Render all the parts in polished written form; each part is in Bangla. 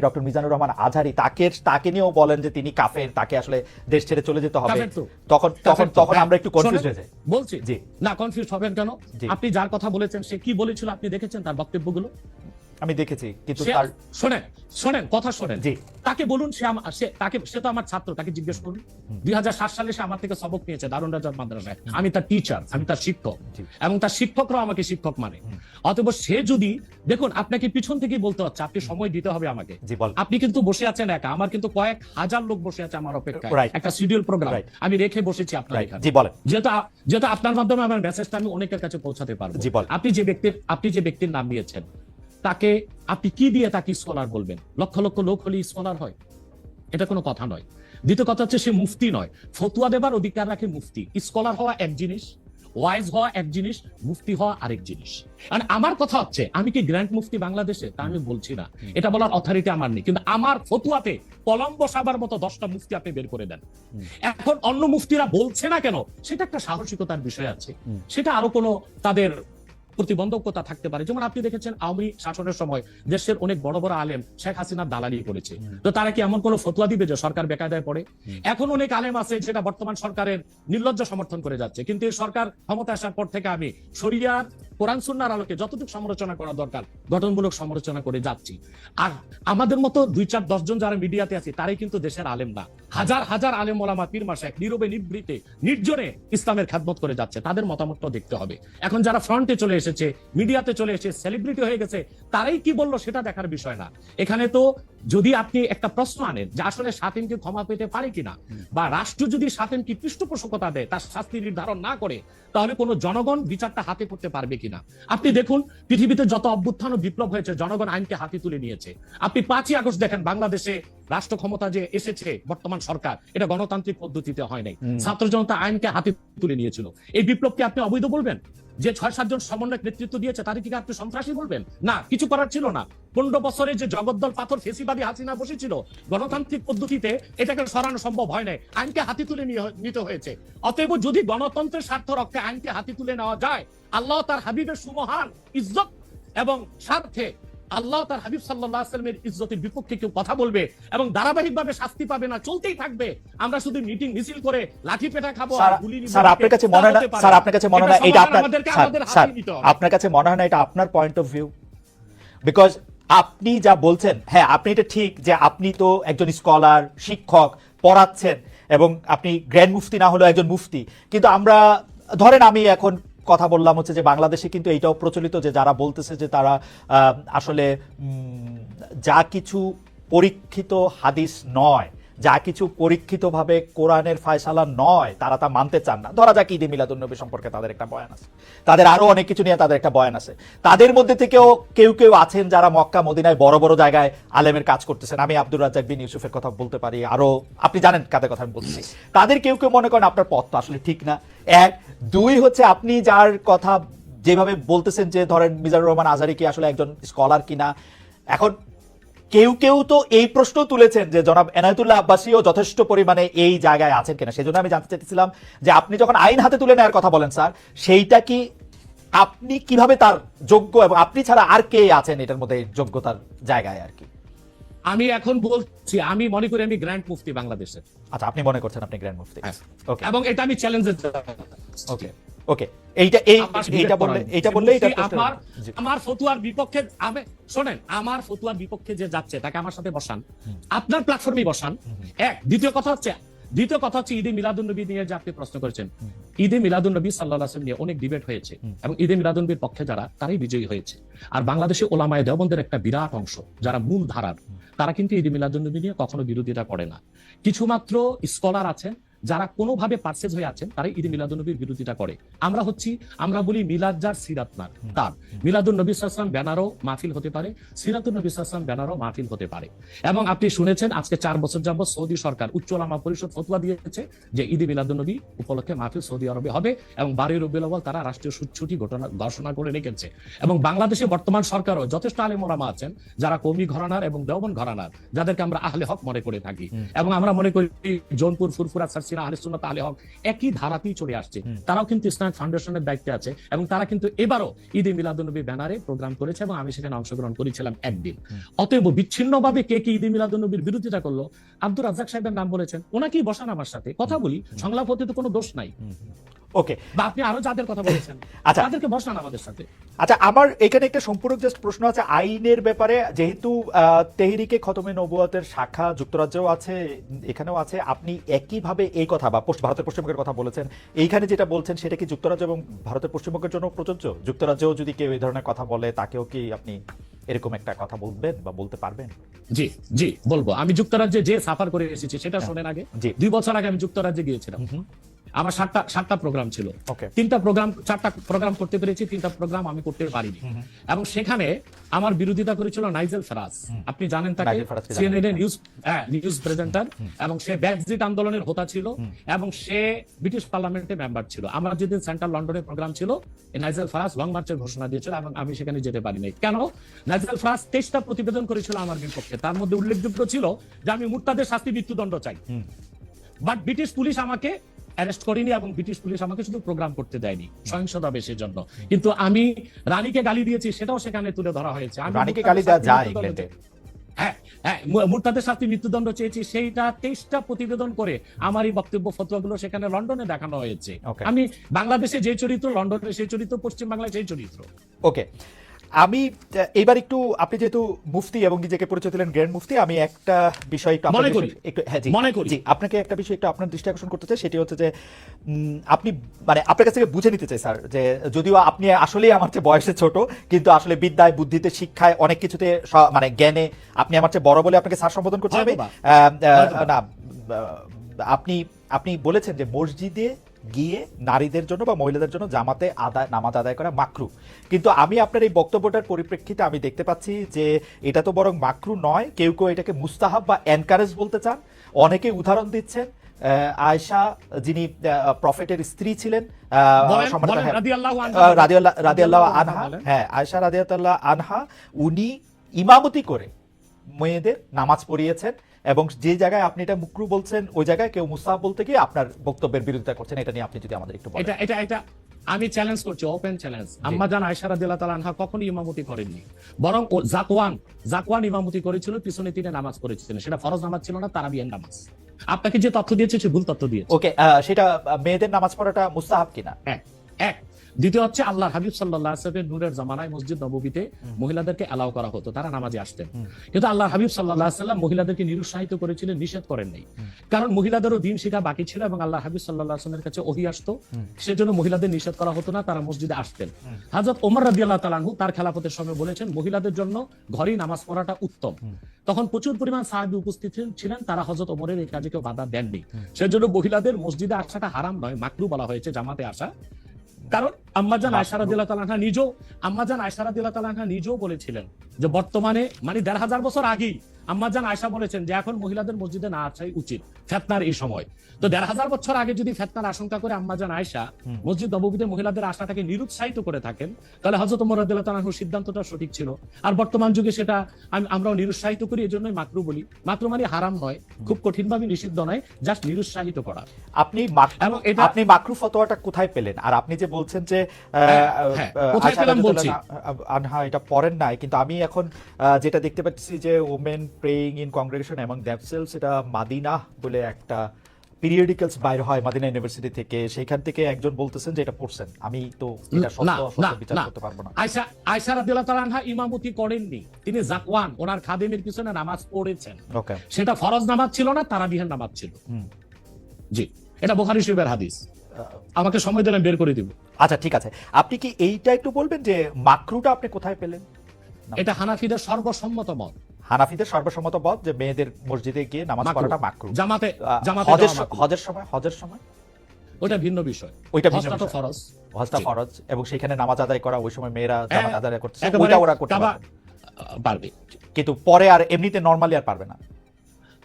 ডক্টর মিজানুর রহমান আজহারী তাকে নিয়েও বলেন যে তিনি কাফের, তাকে আসলে দেশ ছেড়ে চলে যেতে হবে, তখন আমরা একটু কনফিউজ হয়ে যাই। বলছি জি না, কনফিউজ হবেন কেন? আপনি যার কথা বলেছেন সে কি বলেছিল আপনি দেখেছেন তার বক্তব্যগুলো? আমি দেখেছি, কিন্তু শোনেন কথা শোনেন। তাকে বলুন, সে তো আমার ছাত্র, তাকে জিজ্ঞেস করুন। 2007 সালে সে আমার থেকে সবক নিয়েছে দারুন রাজার মাদ্রাসায়, আমি তার টিচার, আমি তার শিক্ষক, এবং তার শিক্ষকরাও আমাকে শিক্ষক মানে। অতএব সে যদি দেখুন, আপনাকে পিছন থেকে বলতে হচ্ছে, আপনি সময় দিতে হবে আমাকে। আপনি কিন্তু বসে আছেন একা, আমার কিন্তু কয়েক হাজার লোক বসে আছে আমার অপেক্ষায়, একটা শিডিউল প্রোগ্রাম আমি রেখে বসেছি আপনার এখানে। যেহেতু আপনার মাধ্যমে আমার মেসেজটা আমি অনেকের কাছে পৌঁছাতে পারবো। আপনি যে ব্যক্তির নাম নিয়েছেন তাকে আপনি কি দিয়ে তাকে স্কলার বলবেন? লক্ষ লক্ষ লোক হলে স্কলার হয়? এটা কোনো কথা নয়। দ্বিতীয় কথা হচ্ছে সে মুফতি নয়, ফতুয়া দেবার অধিকার রাখে মুফতি। স্কলার হওয়া এক জিনিস, ওয়াইজ হওয়া এক জিনিস, মুফতি হওয়া আরেক জিনিস। আর আমার কথা হচ্ছে, আমি কি গ্র্যান্ড মুফতি বাংলাদেশে? তা আমি বলছি না, এটা বলার অথরিটি আমার নেই, কিন্তু আমার ফতুয়াতে কলম বসাবার মতো 10টা মুফতি আপনি বের করে দেন। এখন অন্য মুফতিরা বলছে না কেন, সেটা একটা সাহসিকতার বিষয় আছে, সেটা আরো কোনো তাদের প্রতিবন্ধকতা থাকতে পারে। যেমন আপনি দেখেছেন আওয়ামী শাসনের সময় দেশের অনেক বড় বড় আলেম শেখ হাসিনার দালালি করেছে, তো তারা কি এমন কোন ফতোয়া দিবে যে সরকার বেকায়দায় পড়ে? এখন অনেক আলেম আছে যেটা বর্তমান সরকারের নির্লজ্জ সমর্থন করে যাচ্ছে, কিন্তু এই সরকার ক্ষমতা আসার পর থেকে আমি শরিয়ার কোরআন সুন্নাহর আলোকে যতটুকু সমালোচনা করা দরকার গঠনমূলক সমালোচনা করে যাচ্ছি। আর আমাদের মতো 2-4-10 জন যারা মিডিয়াতে আছে তারাই কিন্তু দেশের আলেম না। হাজার হাজার আলেম ওলামা পীর মাশায়েখ নীরবে নিভৃতে নির্জনে ইসলামের খেদমত করে যাচ্ছে, তাদের মতামতটাও দেখতে হবে। এখন যারা ফ্রন্টে চলে এসেছে, মিডিয়াতে চলে এসে সেলিব্রিটি হয়ে গেছে, তারাই কি বললো সেটা দেখার বিষয় না। এখানে তো যদি আপনি একটা প্রশ্ন আনেন যে আসলে শাতিনকে ক্ষমা পেতে পারে কিনা, বা রাষ্ট্র যদি শাতিনকে পৃষ্ঠপোষকতা দেয়, তার শাস্তি নির্ধারণ না করে, তাহলে কোনো জনগণ বিচারটা হাতে করতে পারবে কিনা? আপনি দেখুন পৃথিবীতে যত অভ্যুত্থান ও বিপ্লব হয়েছে জনগণ আইনকে হাতে তুলে নিয়েছে। আপনি 5ই আগস্ট দেখেন, বাংলাদেশে রাষ্ট্র ক্ষমতা যে এসেছে বর্তমান সরকার, এটা গণতান্ত্রিক পদ্ধতিতে হয় নাই, ছাত্র জনতা আইনকে হাতে তুলে নিয়েছিল। এই বিপ্লবকে আপনি অবৈধ বলবেন? যে 6-7 জন সমন্বয়ক নেতৃত্ব দিয়েছে তাদেরকে আপনি সন্ত্রাসী বলবেন? না, কিছু করার ছিল না। 15 বছরে যে জগদ্দল পাথর ফেসিবাদী হাসিনা বসেছিল, গণতান্ত্রিক পদ্ধতিতে এটাকে সরানো সম্ভব হয় নাই, আইনকে হাতে তুলে নিতে হয়েছে। অতএব যদি গণতন্ত্রের স্বার্থ রক্ষায় আইনকে হাতে তুলে নেওয়া যায়, আল্লাহ তার হাবিবের সুমহান ইজ্জত এবং স্বার্থে আল্লাহ তার হাবিব সাল্লাল্লাহু আলাইহি ওয়াসাল্লামের ইজ্জতের বিপক্ষে কেউ কথা বলবে এবং ধারাবাহিকভাবে শাস্তি পাবে না, চলতেই থাকবে। আমরা শুধু মিটিং মিছিল করে লাঠি পেটা খাবো আর গুলি নিব। স্যার আপনার কাছে মনে হয় না, স্যার আপনার কাছে মনে হয় না এটা আপনার কাছে মনে হয় না এটা আপনার পয়েন্ট অফ ভিউ? বিকজ আপনি যা বলছেন, হ্যাঁ আপনি এটা ঠিক যে আপনি তো একজন স্কলার, শিক্ষক, পড়াচ্ছেন, এবং আপনি গ্র্যান্ড মুফতি না হলেও একজন মুফতি। কিন্তু আমরা ধরেন আমি এখন কথা বললাম হচ্ছে যে বাংলাদেশে কিন্তু এইটাও প্রচলিত যে যারা বলতেছে যে তারা আসলে যা কিছু পরীক্ষিত হাদিস নয়, যা কিছু পরীক্ষিতভাবে কোরআনের ফায়সালা নয়, তারা তা মানতে চান না। ধরা যাক ঈদে মিলাদুন্নবী সম্পর্কে তাদের একটা বয়ান আছে, তাদের আরো অনেক কিছু নিয়ে তাদের একটা বয়ান আছে। তাদের মধ্যে থেকেও কেউ কেউ আছেন যারা মক্কা মদিনায় বড় বড় জায়গায় আলেমের কাজ করতেছেন। আমি আব্দুর রাজ্জাক বিন ইউসুফের কথা বলতে পারি, আরো আপনি জানেন কাদের কথা আমি বলছি। তাদের কেউ কেউ মনে করেন আপনার পথ তো আসলে ঠিক না। 1, 2 হচ্ছে আপনি যার কথা যেভাবে বলতেছেন যে ধরেন মিজানুর রহমান আজহারী কি আসলে একজন স্কলার কিনা। এখন কেউ কেউ তো এই প্রশ্ন তুলেছেন যে জনাব এনায়েতুল্লাহ আব্বাসীও যথেষ্ট পরিমাণে এই জায়গায় আছেন কিনা। সেজন্য আমি জানতে চাইছিলাম যে আপনি যখন আইন হাতে তুলে নেওয়ার কথা বলেন স্যার, সেইটা কি আপনি কিভাবে তার যোগ্য, এবং আপনি ছাড়া আর কে আছেন এটার মধ্যে যোগ্যতার জায়গায় আর কি? আমি এখন বলছি, আমি মনে করি আমি গ্র্যান্ড মুফতি বাংলাদেশের। আচ্ছা, আপনি মনে করছেন আপনি গ্র্যান্ড মুফতি? ওকে, এবং এটা আমি চ্যালেঞ্জের। ওকে ওকে, এইটা বললে আমার ফতুয়ার বিপক্ষে, শোনেন, আমার ফতুয়ার বিপক্ষে যে যাচ্ছে তাকে আমার সাথে বসান, আপনার প্ল্যাটফর্মে বসান। দ্বিতীয় কথা হচ্ছে ঈদে মিলাদুন্নবী নিয়ে যে আপনি প্রশ্ন করেছেন, ঈদে মিলাদুন্নবী সাল্লাল্লাহু আলাইহি ওয়াসাল্লাম নিয়ে অনেক ডিবেট হয়েছে, এবং ঈদে মিলাদুন্নবীর পক্ষে যারা, তারাই বিজয়ী হয়েছে। আর বাংলাদেশে ওলামায়ে দেওবন্দের একটা বিরাট অংশ যারা মূল ধারার, তারা কিন্তু ঈদে মিলাদুন্নবী নিয়ে কখনো বিরোধিতা করে না। কিছু মাত্র স্কলার আছেন যারা কোনোভাবে পার্সেজ হয়ে আছেন, তারাই ঈদে মিলাদুন্নবীর বিরোধিতা করে। আমরা বলি মিলাদ যার সিরাত না তার, মিলাদুন্নবী সাল্লাল্লাহু আলাইহি ওয়াসাল্লাম ব্যানারও মাহফিল হতে পারে, সিরাতুন্নবী সাল্লাল্লাহু আলাইহি ওয়াসাল্লাম ব্যানারও মাহফিল হতে পারে। এবং আপনি শুনেছেন আজকে 4 বছর যাবত সৌদি সরকার উচ্চ ওলামা পরিষদ ফতোয়া দিয়েছে যে ঈদে মিলাদুন্নবী উপলক্ষে মাহফিল সৌদি আরবে হবে, এবং 12 রবিউল আউয়াল তারা রাষ্ট্রীয় ছুটি ঘোষণা করে রেখেছে। এবং বাংলাদেশে বর্তমান সরকারও যথেষ্ট আলেম ওলামা আছেন যারা কওমি ঘরানার এবং দেওবন্দ ঘরানার, যাদেরকে আমরা আহলে হক মনে করে থাকি। এবং আমরা মনে করি জৌনপুর, ফুরফুরা, হাসিনা, আহলে সুন্নাত, আলে হক একই ধারাতেই চলে আসছে। তারাও কিন্তু ইসলামিক ফাউন্ডেশনের দায়িত্বে আছে এবং তারা কিন্তু এবারও ঈদে মিলাদুন্নবী ব্যানারে প্রোগ্রাম করেছে এবং আমি সেখানে অংশগ্রহণ করেছিলাম একদিন। অতএব বিচ্ছিন্নভাবে কে কি ঈদে মিলাদুন্নবীর বিরোধিতা করলো, আব্দুর রাজ্জাক সাহেবের নাম বলেছেন, ওনাকেই বসান আমার সাথে, কথা বলি, সংলাপ হতে তো কোনো দোষ নাই। ওকে, বা আপনি আরো যাদের কথা বলেছেন আচ্ছা তাদেরকে বসান আমাদের সাথে। আচ্ছা, আমার এখানে একটা সম্পূরক জাস্ট প্রশ্ন আছে আইনের ব্যাপারে। যেহেতু তেহরিকে খতমে নবুয়তের শাখা যুক্তরাজ্যেও আছে, এখানেও আছে, আপনি একইভাবে এই কথা বা ভারতের পশ্চিমবঙ্গের কথা বলেছেন, এইখানে যেটা বলছেন সেটা কি যুক্তরাজ্য এবং ভারতের পশ্চিমবঙ্গের জন্য প্রযোজ্য? যুক্তরাজ্যেও যদি কেউ এই ধরনের কথা বলে তাকেও কি আপনি এরকম একটা কথা বলবেন বা বলতে পারবেন? জি জি বলবো। আমি যুক্তরাজ্যে যে সাফার করে এসেছি সেটা শোনেন আগে। জি। 2 বছর আগে আমি যুক্তরাজ্যে গিয়েছিলাম। আমার 7টা প্রোগ্রাম ছিল। ওকে। 4টা প্রোগ্রাম করতে পেরেছি, 3টা প্রোগ্রাম আমি করতে পারিনি। এবং সেখানে আমার বিরোধিতা করেছিল নাইজেল ফারাজ। আপনি জানেন তাকে, নাইজেল ফারাজকে জানি। সিএনএন নিউজ প্রেজেন্টার, এবং সে ব্রেক্সিট আন্দোলনের হোতা ছিল এবং সে ব্রিটিশ পার্লামেন্টের মেম্বার ছিল। আমার যেদিন সেন্ট্রাল লন্ডনের প্রোগ্রাম ছিল, নাইজেল ফারাজ লং মার্চের ঘোষণা দিয়েছিল এবং আমি সেখানে যেতে পারিনি। কেন? নাইজেল ফারাজ 23টা প্রতিবেদন করেছিল আমার বিপক্ষে। তার মধ্যে উল্লেখযোগ্য ছিল যে আমি মুরতাদের শাস্তি মৃত্যুদণ্ড চাই। বাট ব্রিটিশ পুলিশ আমাকে অ্যারেস্ট করেনি এবং ব্রিটিশ পুলিশ আমাকে শুধু প্রোগ্রাম করতে দেয়নি সহিংসতা বেশের জন্য। কিন্তু আমি রানীকে গালি দিয়েছি, সেটাও সেখানে তুলে ধরা হয়েছে। আমি রানীকে গালি দেওয়া যায় ইংল্যান্ডে? হ্যাঁ হ্যাঁ, মুরতাদের শাস্তি মৃত্যুদণ্ড চেয়েছি, সেইটা 23টা প্রতিবেদন করে আমার এই বক্তব্য ফতোয়াগুলো সেখানে লন্ডনে দেখানো হয়েছে। Okay. আমি বাংলাদেশে যে চরিত্র, লন্ডনে সেই চরিত্র, পশ্চিম বাংলায় সেই চরিত্র। ওকে, আমি এবার একটু, আপনি যেহেতু মুফতি এবং নিজেকে পরিচয় দিলেন গ্র্যান্ড মুফতি, আমি একটা বিষয় একটু মনে করি, একটু হ্যাঁ জি মনে করি। জি, আপনাকে একটা বিষয় একটু আপনার দৃষ্টি আকর্ষণ করতে চাই। সেটি হচ্ছে যে আপনি মানে আপনার কাছ থেকে বুঝে নিতে চাই স্যার, যে যদিও আপনি আসলেই আমার চেয়ে বয়সে ছোট, কিন্তু আসলে বিদ্যায়, বুদ্ধিতে, শিক্ষায়, অনেক কিছুতে মানে জ্ঞানে আপনি আমার চেয়ে বড় বলে আপনাকে স্যার সম্বোধন করতে হবে। না, আপনি বলেছেন যে মসজিদে গিয়ে নারীদের জন্য বা মহিলাদের জন্য জামাতে নামাজ আদায় করা মাকরু, কিন্তু আমি আপনার এই বক্তব্যটার পরিপ্রেক্ষিতে আমি দেখতে পাচ্ছি যে এটা তো বরং মাকরু নয়, কেউ কেউ এটাকে মুস্তাহাব বা এনকারেজ বলতে চান। অনেকে উদাহরণ দিচ্ছেন আয়েশা, যিনি প্রফেটের স্ত্রী ছিলেন, রাদিয়াল্লাহু আনহা, হ্যাঁ আয়েশা রাদিয়াল্লাহু আনহা, উনি ইমামতি করে মেয়েদের নামাজ পড়িয়েছেন, এবং যে জায়গায় আপনি এটা মুকরু বলছেন ওই জায়গায় কেউ মুস্তাহাব বলতে গিয়ে আপনার বক্তব্যের বিরোধিতা করছেন। এটা নিয়ে আপনি যদি আমাদের একটু বলেন। এটা আমি চ্যালেঞ্জ করছি, ওপেন চ্যালেঞ্জ। আম্মা জান আয়েশা রাদিয়াল্লাহু তাআলা আনহা কখনো ইমামতি করেননি, বরং জাকওয়ান ইমামতি করেছিল, পিছনে তিনি নামাজ পড়েছিলেন। সেটা ফরজ নামাজ ছিল না, তারাবিয়ার নামাজ। আপনাকে যে তথ্য দিয়েছে সে ভুল তথ্য দিয়েছে। ওকে, সেটা মেয়েদের নামাজ পড়াটা মুস্তাহাব কিনা? এক দ্বিতীয় হচ্ছে আল্লাহর হাবিব সাল্লাল্লাহু আলাইহি ওয়াসাল্লামের নূরের জামানায় মসজিদ নববীতে মহিলাদেরকে অ্যালাউ করা হতো, তারা নামাজে আসতেন। কিন্তু আল্লাহর হাবিব সাল্লাল্লাহু আলাইহি ওয়াসাল্লাম মহিলাদেরকে নিরুৎসাহিত করেছিলেন, নিষেধ করেন নাই। কারণ মহিলাদেরও দিন শেখা বাকি ছিল এবং আল্লাহর হাবিব সাল্লাল্লাহু আলাইহি ওয়াসাল্লামের কাছে ওহী আসতো, সেজন্য মহিলাদের নিষেধ করা হতো না, তারা মসজিদে আসতেন। হযরত ওমর রাদিয়াল্লাহু তাআলা আনহু তার খেলাফতের সময় বলেছেন মহিলাদের জন্য ঘরেই নামাজ পড়াটা উত্তম। তখন প্রচুর পরিমাণ সাহাবী উপস্থিত ছিলেন, তারা হযরত ওমরের এই কাজে কেউ বাধা দেননি। সেজন্য মহিলাদের মসজিদে আসাটা হারাম নয়, মাকরু বলা হয়েছে জামাতে আসা। কারণ আম্মাজান আয়েশা রাদিয়াল্লাহু তাআলা আনহা নিজেও বলেছিলেন যে বর্তমানে মানে ১৫০০ বছর আগেই আম্মাজান আয়েশা বলেছেন যে এখন মহিলাদের মসজিদে না আসাই উচিত ফিতনার এই সময়। তো ১৫০০ বছর আগে যদি ফিতনার আশঙ্কা করে আম্মাজান আয়েশা মসজিদ নববীতে মহিলাদের আসাটাকে নিরুৎসাহিত করে থাকেন, তাহলে হযরত ওমর রাদিয়াল্লাহু তাআলা আনহুর সিদ্ধান্তটা সঠিক ছিল। আর বর্তমান যুগে সেটা আমরাও নিরুৎসাহিত করি, এজন্যই মাকরু বলি। মাত্র মানে হারাম নয়, খুব কঠিনভাবে নিষিদ্ধ নয়, জাস্ট নিরুৎসাহিত করা। আপনি মাকরু ফতোয়াটা কোথায় পেলেন? আর আপনি যে বলছেন যে আয়েশা রাদিয়াল্লাহু আনহা এটা পড়েন নাই, কিন্তু আমি এখন যেটা দেখতে পাচ্ছি যে ওমেন প্রেইং ইন কংগ্রেগেশন এবং দ্যামসেলস, এটা মাদিনা বলে একটা পিরিয়ডিক্যালস বাইর হয় মাদিনা ইউনিভার্সিটি থেকে, সেখান থেকে একজন বলতেছেন যে এটা পড়ছেন। আমি তো এটা সত্য বিচার করতে পারবো না। আয়েশা রাদিয়াল্লাহু তাআলা আনহা ইমামতি করেননি, তিনি জাকওয়ান ওনার খাদেমের পিছনে নামাজ পড়েছেন। ওকে, সেটা ফরজ নামাজ ছিল না, তারাবিহের নামাজ ছিল। জি, এটা বুখারী শরীফের হাদিস। আমাকে সময় দিলেন, বের করে দিব। আচ্ছা ঠিক আছে, আপনি কি এইটা একটু বলবেন যে মাকরুটা আপনি কোথায় পেলেন? এটা হানাফিদের সর্বসম্মত মত। হানাফিদের সর্বসম্মত মত যে মেয়েদের মসজিদে গিয়ে নামাজ পড়াটা মাকরু। জামাতে হজের সময় ওটা ভিন্ন বিষয়, ওইটা ভিন্ন বিষয়। ফরজ, হজটা ফরজ, এবং সেখানে নামাজ আদায় করা ওই সময় মেয়েরা জামাত আদায় করতে ওরা করতে পারবে, কিন্তু পরে আর এমনিতে নরমালি আর পারবে না।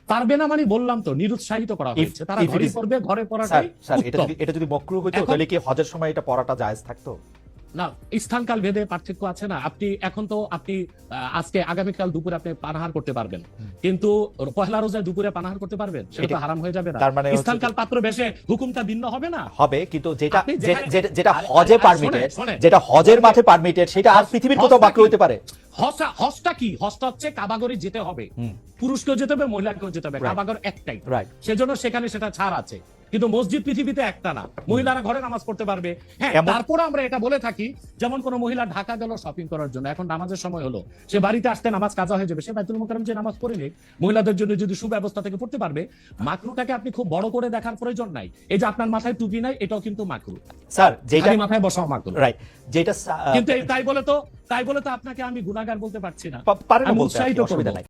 পারবে না মানে বললাম তো নিরুৎসাহিত করা হয়েছে, তারা ঘরে পড়বে, ঘরে পড়াটাই উত্তম। এটা যদি মাকরু হইতো তাহলে কি হজের সময় এটা পড়াটা জায়েজ থাকতো? না, স্থানকাল ভেদে পার্থক্য আছে না। আপনি এখন তো আপনি আজকে আগামীকাল দুপুরে আপনি পানাহার করতে পারবেন, কিন্তু পহেলা রোজায় দুপুরে পানাহার করতে পারবেন, সেটা তো হারাম হয়ে যাবে না। তার মানে হচ্ছে স্থানকাল পাত্র বেশে হুকুমটা ভিন্ন হবে না। হবে, কিন্তু যেটা আপনি যেখানে- যেটা হজে পারমিটেড, শোনেন। যেটা হজের মাঠে পারমিটেড, সেটা আর পৃথিবীর কোথাও বাকি হতে পারে? হজটা কি? হজটা হচ্ছে কাবাগরে যেতে হবে, পুরুষকেও যেতে হবে, মহিলাকেও যেতে হবে। কাবাগর একটাই, রাইট। সেজন্য সেখানে সেটা ছাড় আছে। কিন্তু মসজিদ পৃথিবীতে একটা না, মহিলারা ঘরে নামাজ পড়তে পারবে। হ্যাঁ, তারপরে আমরা এটা বলে থাকি, যেমন কোন মহিলা ঢাকা গেল শপিং করার জন্য, এখন নামাজের সময় হলো, সে বাড়িতে আসতে নামাজ কাজা হয়ে যাবে, সে বাইতুল মুকাররম যে নামাজ পড়ে নিক, মহিলাদের জন্য যদি সুব্যবস্থা থেকে পড়তে পারবে। মাকরুটাকে আপনি খুব বড় করে দেখার প্রয়োজন নাই। এই যে আপনার মাথায় টুপি নাই, এটাও কিন্তু মাকরু। স্যার যেটা খালি মাথায় বসাও মাকরু, রাইট, যেটা কিন্তু তাই বলে তো আপনাকে আমি গুনাহগার বলতে পারছি না, পারেন আমি বলতে, উৎসাহিত অসুবিধা করব। নাই।